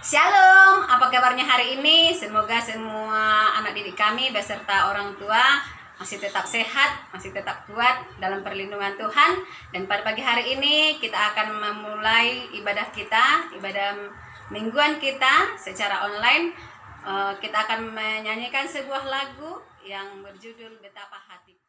Shalom, apa kabarnya hari ini? Semoga semua anak didik kami beserta orang tua masih tetap sehat, masih tetap kuat dalam perlindungan Tuhan. Dan pada pagi hari ini kita akan memulai ibadah kita, ibadah mingguan kita secara online. Kita akan menyanyikan sebuah lagu yang berjudul Betapa Hatiku.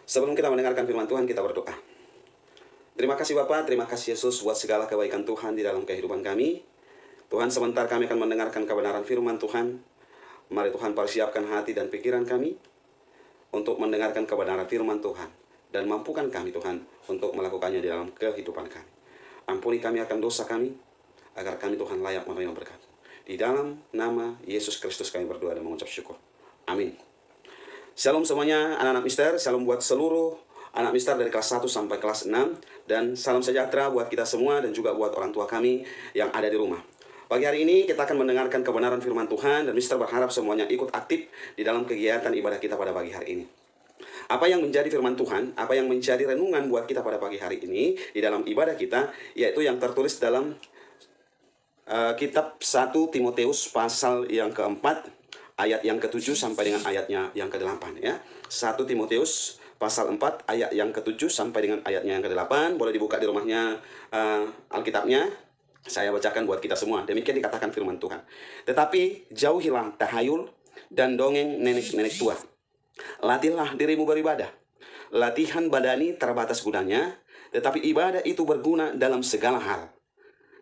Sebelum kita mendengarkan firman Tuhan, kita berdoa. Terima kasih Bapa, terima kasih Yesus buat segala kebaikan Tuhan di dalam kehidupan kami. Tuhan, sebentar kami akan mendengarkan kebenaran firman Tuhan. Mari Tuhan persiapkan hati dan pikiran kami untuk mendengarkan kebenaran firman Tuhan. Dan mampukan kami Tuhan untuk melakukannya di dalam kehidupan kami. Ampuni kami akan dosa kami, agar kami Tuhan layak menerima berkat. Di dalam nama Yesus Kristus kami berdoa dan mengucap syukur. Amin. Shalom semuanya anak-anak Mister, shalom buat seluruh anak Mister dari kelas 1 sampai kelas 6. Dan salam sejahtera buat kita semua dan juga buat orang tua kami yang ada di rumah. Pagi hari ini kita akan mendengarkan kebenaran firman Tuhan dan Mister berharap semuanya ikut aktif di dalam kegiatan ibadah kita pada pagi hari ini. Apa yang menjadi firman Tuhan, apa yang menjadi renungan buat kita pada pagi hari ini di dalam ibadah kita, yaitu yang tertulis dalam kitab 1 Timotius pasal yang keempat, ayat yang ke-7 sampai dengan ayatnya yang ke-8 ya. 1 Timotius pasal 4 ayat yang ke-7 sampai dengan ayatnya yang ke-8. Boleh dibuka di rumahnya Alkitabnya. Saya bacakan buat kita semua. Demikian dikatakan firman Tuhan. Tetapi jauhilah tahayul dan dongeng nenek-nenek tua. Latihlah dirimu beribadah. Latihan badani terbatas gunanya, tetapi ibadah itu berguna dalam segala hal.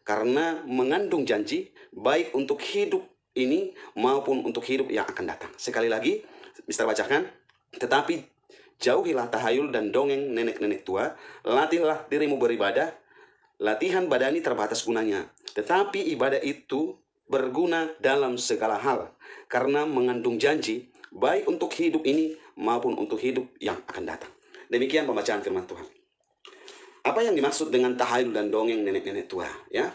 Karena mengandung janji baik untuk hidup ini maupun untuk hidup yang akan datang. Sekali lagi, Mister bacakan. Tetapi jauhilah tahayul dan dongeng nenek-nenek tua. Latihlah dirimu beribadah. Latihan badani terbatas gunanya. Tetapi ibadah itu berguna dalam segala hal. Karena mengandung janji baik untuk hidup ini maupun untuk hidup yang akan datang. Demikian pembacaan firman Tuhan. Apa yang dimaksud dengan tahayul dan dongeng nenek-nenek tua? Ya.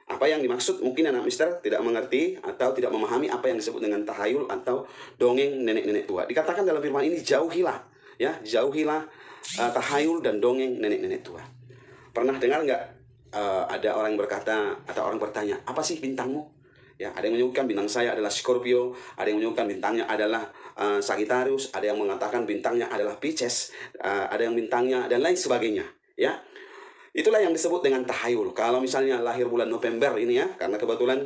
Apa yang dimaksud? Mungkin anak Mister tidak mengerti atau tidak memahami apa yang disebut dengan tahayul atau dongeng nenek-nenek tua. Dikatakan dalam firman ini jauhilah, ya, jauhilah tahayul dan dongeng nenek-nenek tua. Pernah dengar nggak ada orang yang berkata atau orang bertanya, apa sih bintangmu? Ya, ada yang menyebutkan bintang saya adalah Scorpio, ada yang menyebutkan bintangnya adalah Sagittarius, ada yang mengatakan bintangnya adalah Pisces, ada yang bintangnya dan lain sebagainya, ya. Itulah yang disebut dengan tahayul. Kalau misalnya lahir bulan November ini ya, karena kebetulan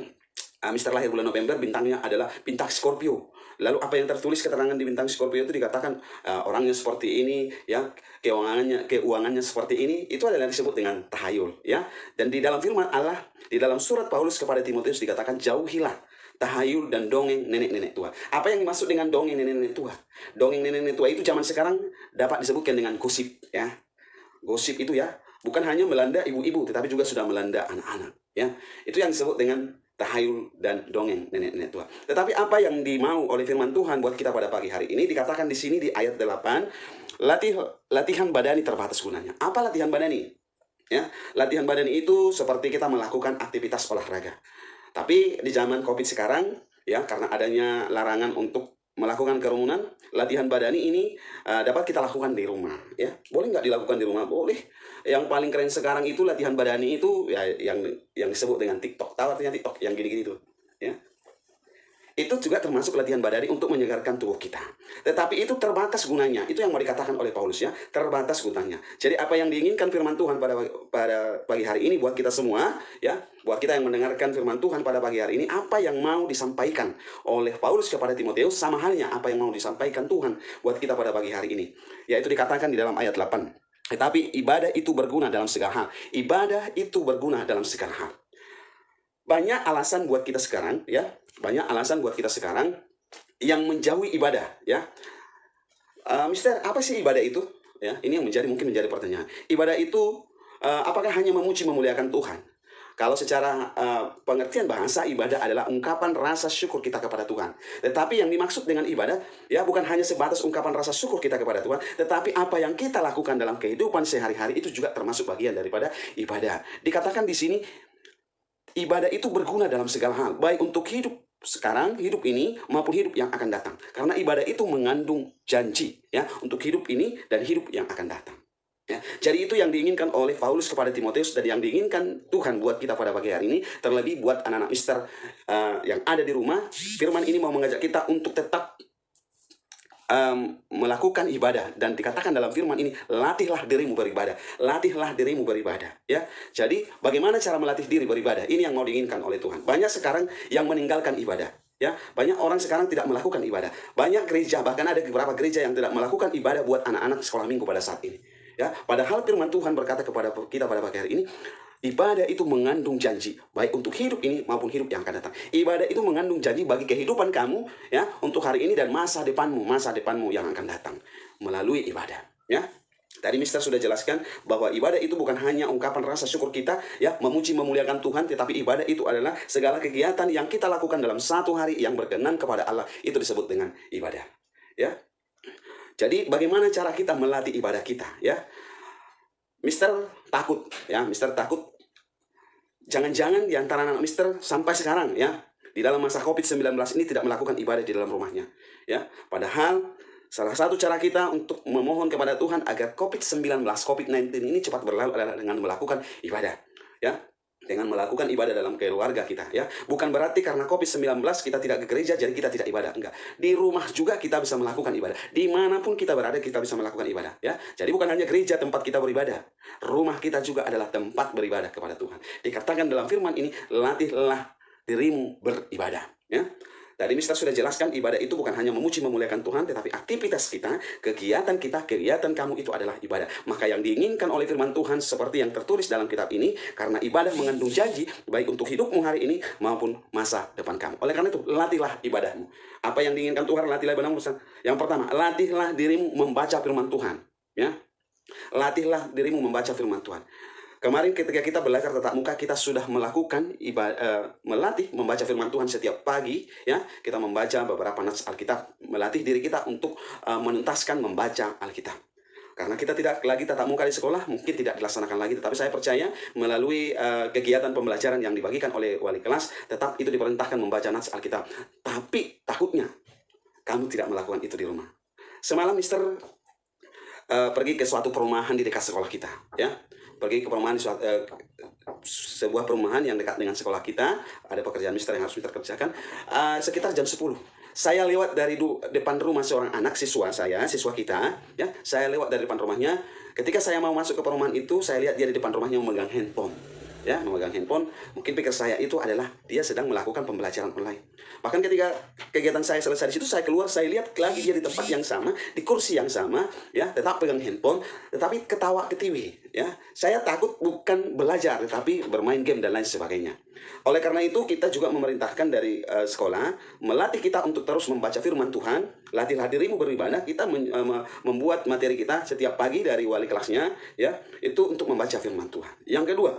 Mister lahir bulan November, bintangnya adalah bintang Scorpio. Lalu apa yang tertulis keterangan di bintang Scorpio itu dikatakan orangnya seperti ini, ya, keuangannya seperti ini. Itu adalah yang disebut dengan tahayul, ya. Dan di dalam firman Allah, di dalam surat Paulus kepada Timotius dikatakan jauhilah tahayul, dan dongeng nenek-nenek tua. Apa yang dimaksud dengan dongeng nenek-nenek tua? Dongeng nenek-nenek tua itu zaman sekarang dapat disebutkan dengan gosip, ya. Gosip itu ya, bukan hanya melanda ibu-ibu, tetapi juga sudah melanda anak-anak, ya. Itu yang disebut dengan tahayul dan dongeng nenek-nenek tua. Tetapi apa yang dimau oleh firman Tuhan buat kita pada pagi hari ini dikatakan di sini di ayat 8, latihan badani terbatas gunanya. Apa latihan badani? Ya, latihan badani itu seperti kita melakukan aktivitas olahraga. Tapi di zaman Covid sekarang, ya, karena adanya larangan untuk melakukan kerumunan, latihan badani ini dapat kita lakukan di rumah, ya. Boleh nggak dilakukan di rumah? Boleh. Yang paling keren sekarang itu latihan badani itu ya yang disebut dengan TikTok. Tahu artinya TikTok? Yang gini-gini tuh, ya. Itu juga termasuk latihan badani untuk menyegarkan tubuh kita. Tetapi itu terbatas gunanya. Itu yang mau dikatakan oleh Paulus, ya, terbatas gunanya. Jadi apa yang diinginkan firman Tuhan pada pagi hari ini buat kita semua, ya, buat kita yang mendengarkan firman Tuhan pada pagi hari ini, apa yang mau disampaikan oleh Paulus kepada Timotius sama halnya apa yang mau disampaikan Tuhan buat kita pada pagi hari ini. Yaitu dikatakan di dalam ayat 8. Tetapi ibadah itu berguna dalam segala hal. Ibadah itu berguna dalam segala hal. Banyak alasan buat kita sekarang, ya. Banyak alasan buat kita sekarang yang menjauhi ibadah, ya. Mister, apa sih ibadah itu? Ya, ini yang mungkin menjadi pertanyaan. Ibadah itu apakah hanya memuji memuliakan Tuhan? Kalau secara pengertian bahasa, ibadah adalah ungkapan rasa syukur kita kepada Tuhan. Tetapi yang dimaksud dengan ibadah, ya, bukan hanya sebatas ungkapan rasa syukur kita kepada Tuhan, tetapi apa yang kita lakukan dalam kehidupan sehari-hari itu juga termasuk bagian daripada ibadah. Dikatakan di sini, ibadah itu berguna dalam segala hal, baik untuk hidup sekarang, hidup ini, maupun hidup yang akan datang. Karena ibadah itu mengandung janji, ya, untuk hidup ini dan hidup yang akan datang. Ya, jadi itu yang diinginkan oleh Paulus kepada Timotius dan yang diinginkan Tuhan buat kita pada pagi hari ini. Terlebih buat anak-anak mister yang ada di rumah, firman ini mau mengajak kita untuk tetap melakukan ibadah. Dan dikatakan dalam firman ini, latihlah dirimu beribadah. Latihlah dirimu beribadah, ya. Jadi bagaimana cara melatih diri beribadah? Ini yang mau diinginkan oleh Tuhan. Banyak sekarang yang meninggalkan ibadah, ya. Banyak orang sekarang tidak melakukan ibadah. Banyak gereja, bahkan ada beberapa gereja yang tidak melakukan ibadah buat anak-anak sekolah minggu pada saat ini, ya. Padahal firman Tuhan berkata kepada kita pada pagi hari ini, ibadah itu mengandung janji, baik untuk hidup ini maupun hidup yang akan datang. Ibadah itu mengandung janji bagi kehidupan kamu, ya, untuk hari ini dan masa depanmu yang akan datang melalui ibadah, ya. Tadi Mister sudah jelaskan bahwa ibadah itu bukan hanya ungkapan rasa syukur kita, ya, memuji memuliakan Tuhan, tetapi ibadah itu adalah segala kegiatan yang kita lakukan dalam satu hari yang berkenan kepada Allah. Itu disebut dengan ibadah, ya. Jadi bagaimana cara kita melatih ibadah kita, ya? Mister takut, ya, Mister takut. Jangan-jangan di antara anak Mister sampai sekarang, ya, di dalam masa COVID-19 ini tidak melakukan ibadah di dalam rumahnya, ya. Padahal salah satu cara kita untuk memohon kepada Tuhan agar COVID-19 ini cepat berlalu adalah dengan melakukan ibadah, ya. Dengan melakukan ibadah dalam keluarga kita, ya. Bukan berarti karena COVID-19 kita tidak ke gereja jadi kita tidak ibadah, enggak. Di rumah juga kita bisa melakukan ibadah. Dimanapun kita berada kita bisa melakukan ibadah, ya. Jadi bukan hanya gereja tempat kita beribadah, rumah kita juga adalah tempat beribadah kepada Tuhan. Dikatakan dalam firman ini, latihlah dirimu beribadah, ya. Tadi Mister sudah jelaskan, ibadah itu bukan hanya memuji memuliakan Tuhan, tetapi aktivitas kita, kegiatan kamu itu adalah ibadah. Maka yang diinginkan oleh firman Tuhan seperti yang tertulis dalam kitab ini, karena ibadah mengandung janji, baik untuk hidupmu hari ini maupun masa depan kamu. Oleh karena itu, latihlah ibadahmu. Apa yang diinginkan Tuhan, latihlah ibadahmu. Yang pertama, latihlah dirimu membaca firman Tuhan, ya. Latihlah dirimu membaca firman Tuhan. Kemarin ketika kita belajar tatap muka, kita sudah melakukan melatih membaca firman Tuhan setiap pagi, ya. Kita membaca beberapa nats Alkitab, melatih diri kita untuk menuntaskan membaca Alkitab. Karena kita tidak lagi tatap muka di sekolah, mungkin tidak dilaksanakan lagi, tetapi saya percaya melalui kegiatan pembelajaran yang dibagikan oleh wali kelas, tetap itu diperintahkan membaca nats Alkitab. Tapi takutnya kamu tidak melakukan itu di rumah. Semalam Mister pergi ke suatu perumahan di dekat sekolah kita, ya. Pergi ke perumahan, sebuah perumahan yang dekat dengan sekolah kita. Ada pekerjaan Mister yang harus Mister kerjakan. Sekitar jam 10. Saya lewat dari depan rumah seorang anak siswa kita, ya. Saya lewat dari depan rumahnya. Ketika saya mau masuk ke perumahan itu, saya lihat dia di depan rumahnya memegang handphone. ya, memegang handphone. Mungkin pikir saya itu adalah dia sedang melakukan pembelajaran online. Bahkan ketika kegiatan saya selesai di situ, saya keluar, saya lihat lagi dia di tempat yang sama, di kursi yang sama, ya, tetap pegang handphone, tetapi ketawa ketiwi, ya. Saya takut bukan belajar, tetapi bermain game dan lain sebagainya. Oleh karena itu, kita juga memerintahkan dari sekolah melatih kita untuk terus membaca firman Tuhan. Latihlah dirimu beribadah. Kita membuat materi kita setiap pagi dari wali kelasnya, ya, itu untuk membaca firman Tuhan. Yang kedua,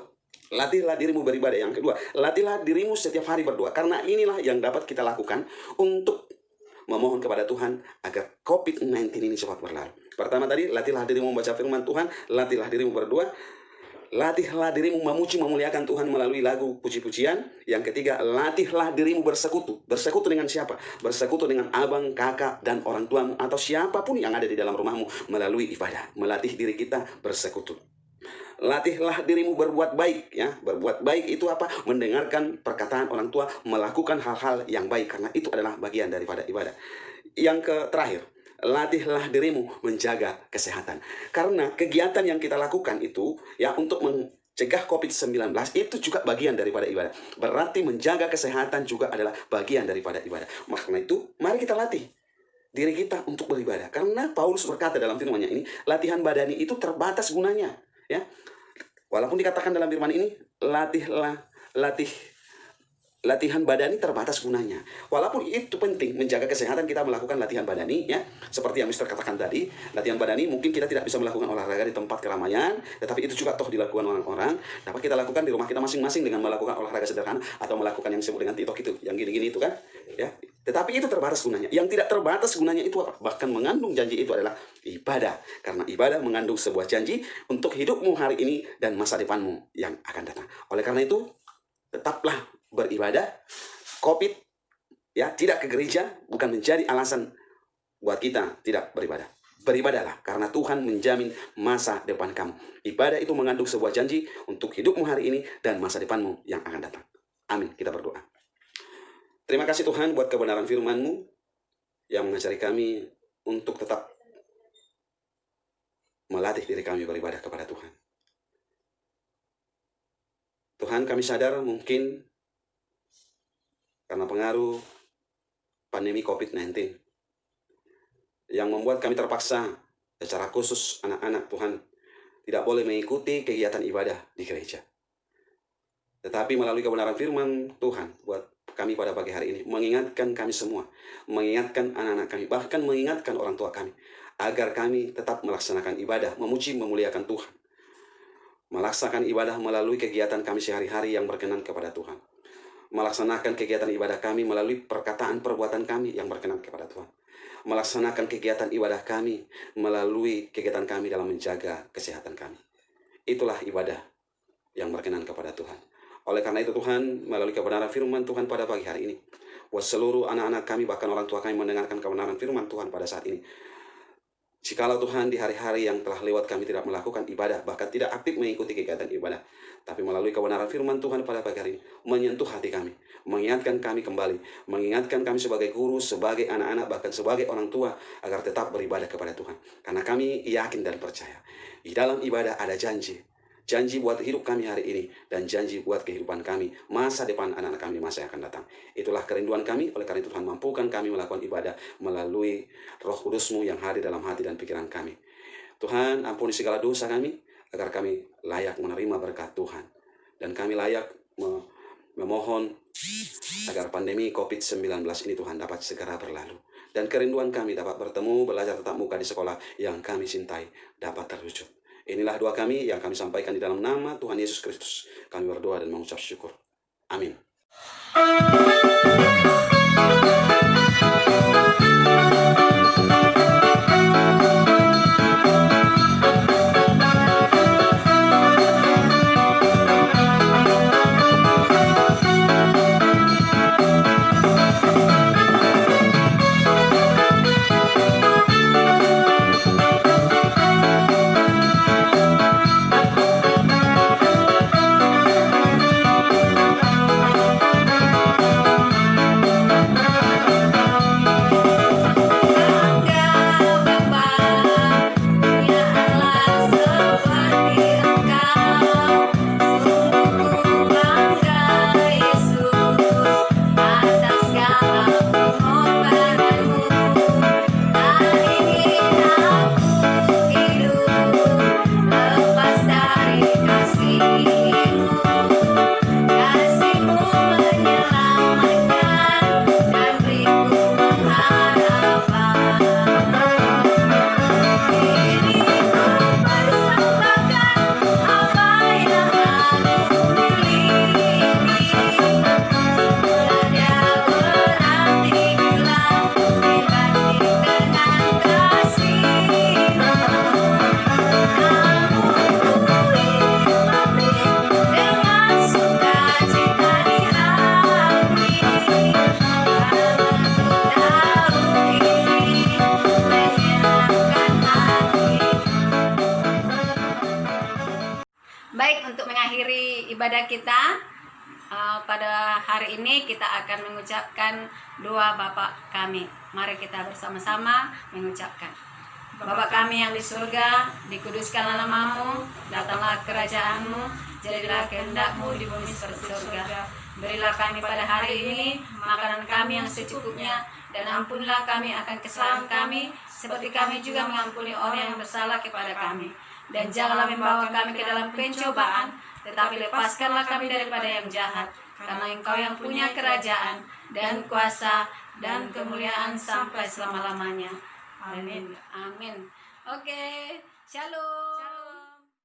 latihlah dirimu beribadah. Yang kedua, latihlah dirimu setiap hari berdoa. Karena inilah yang dapat kita lakukan untuk memohon kepada Tuhan agar COVID-19 ini cepat berlalu. Pertama tadi, latihlah dirimu membaca firman Tuhan, latihlah dirimu berdoa, latihlah dirimu memuji memuliakan Tuhan melalui lagu puji-pujian. Yang ketiga, latihlah dirimu bersekutu. Bersekutu dengan siapa? Bersekutu dengan abang, kakak, dan orang tuamu atau siapapun yang ada di dalam rumahmu melalui ibadah. Melatih diri kita bersekutu. Latihlah dirimu berbuat baik, ya. Berbuat baik itu apa? Mendengarkan perkataan orang tua, melakukan hal-hal yang baik, karena itu adalah bagian daripada ibadah. Yang terakhir, latihlah dirimu menjaga kesehatan. Karena kegiatan yang kita lakukan itu, ya, untuk mencegah COVID-19 itu juga bagian daripada ibadah. Berarti menjaga kesehatan juga adalah bagian daripada ibadah. Makanya itu, mari kita latih diri kita untuk beribadah. Karena Paulus berkata dalam firman-Nya ini, latihan badani itu terbatas gunanya, ya. Walaupun dikatakan dalam firman ini, latihan badani terbatas gunanya. Walaupun itu penting menjaga kesehatan, kita melakukan latihan badani, ya. Seperti yang Mister katakan tadi, latihan badani mungkin kita tidak bisa melakukan olahraga di tempat keramaian, tetapi itu juga toh dilakukan orang-orang. Dapat kita lakukan di rumah kita masing-masing dengan melakukan olahraga sederhana atau melakukan yang disebut dengan TikTok itu, yang gini-gini itu kan, ya. Tetapi itu terbatas gunanya. Yang tidak terbatas gunanya itu apa? Bahkan mengandung janji itu adalah ibadah. Karena ibadah mengandung sebuah janji untuk hidupmu hari ini dan masa depanmu yang akan datang. Oleh karena itu, tetaplah beribadah. COVID, ya, tidak ke gereja bukan menjadi alasan buat kita tidak beribadah. Beribadahlah karena Tuhan menjamin masa depan kamu. Ibadah itu mengandung sebuah janji untuk hidupmu hari ini dan masa depanmu yang akan datang. Amin. Kita berdoa. Terima kasih Tuhan buat kebenaran firman-Mu yang mengajari kami untuk tetap melatih diri kami beribadah kepada Tuhan. Tuhan, kami sadar mungkin karena pengaruh pandemi COVID-19 yang membuat kami terpaksa secara khusus anak-anak Tuhan tidak boleh mengikuti kegiatan ibadah di gereja. Tetapi melalui kebenaran firman Tuhan buat kami pada pagi hari ini, mengingatkan kami semua, mengingatkan anak-anak kami, bahkan mengingatkan orang tua kami, agar kami tetap melaksanakan ibadah, memuji, memuliakan Tuhan. Melaksanakan ibadah melalui kegiatan kami sehari-hari yang berkenan kepada Tuhan. Melaksanakan kegiatan ibadah kami melalui perkataan perbuatan kami yang berkenan kepada Tuhan. Melaksanakan kegiatan ibadah kami melalui kegiatan kami dalam menjaga kesehatan kami. Itulah ibadah yang berkenan kepada Tuhan. Oleh karena itu Tuhan, melalui kebenaran firman Tuhan pada pagi hari ini, buat seluruh anak-anak kami, bahkan orang tua kami mendengarkan kebenaran firman Tuhan pada saat ini. Jikalau Tuhan di hari-hari yang telah lewat kami tidak melakukan ibadah, bahkan tidak aktif mengikuti kegiatan ibadah, tapi melalui kebenaran firman Tuhan pada pagi hari ini, menyentuh hati kami, mengingatkan kami kembali, mengingatkan kami sebagai guru, sebagai anak-anak, bahkan sebagai orang tua, agar tetap beribadah kepada Tuhan. Karena kami yakin dan percaya, di dalam ibadah ada janji. Janji buat hidup kami hari ini, dan janji buat kehidupan kami, masa depan anak-anak kami masa yang akan datang. Itulah kerinduan kami. Oleh karena itu Tuhan, mampukan kami melakukan ibadah melalui Roh Kudus-Mu yang hadir dalam hati dan pikiran kami. Tuhan, ampuni segala dosa kami, agar kami layak menerima berkat Tuhan. Dan kami layak memohon agar pandemi COVID-19 ini Tuhan dapat segera berlalu. Dan kerinduan kami dapat bertemu, belajar tatap muka di sekolah yang kami cintai dapat terwujud. Inilah doa kami yang kami sampaikan di dalam nama Tuhan Yesus Kristus. Kami berdoa dan mengucap syukur. Amin. Baik, untuk mengakhiri ibadah kita pada hari ini kita akan mengucapkan doa Bapa kami. Mari kita bersama-sama mengucapkan. Bapa kami yang di surga, dikuduskanlah namamu, datanglah kerajaanmu, jadilah kehendak-mu di bumi seperti surga. Berilah kami pada hari ini makanan kami yang secukupnya, dan ampunilah kami akan kesalahan kami, seperti kami juga mengampuni orang yang bersalah kepada kami. Dan janganlah membawa kami ke dalam pencobaan, tetapi lepaskanlah kami daripada yang jahat. Karena Engkau yang punya kerajaan, dan kuasa, dan kemuliaan sampai selama-lamanya. Amin. Amin. Oke, shalom.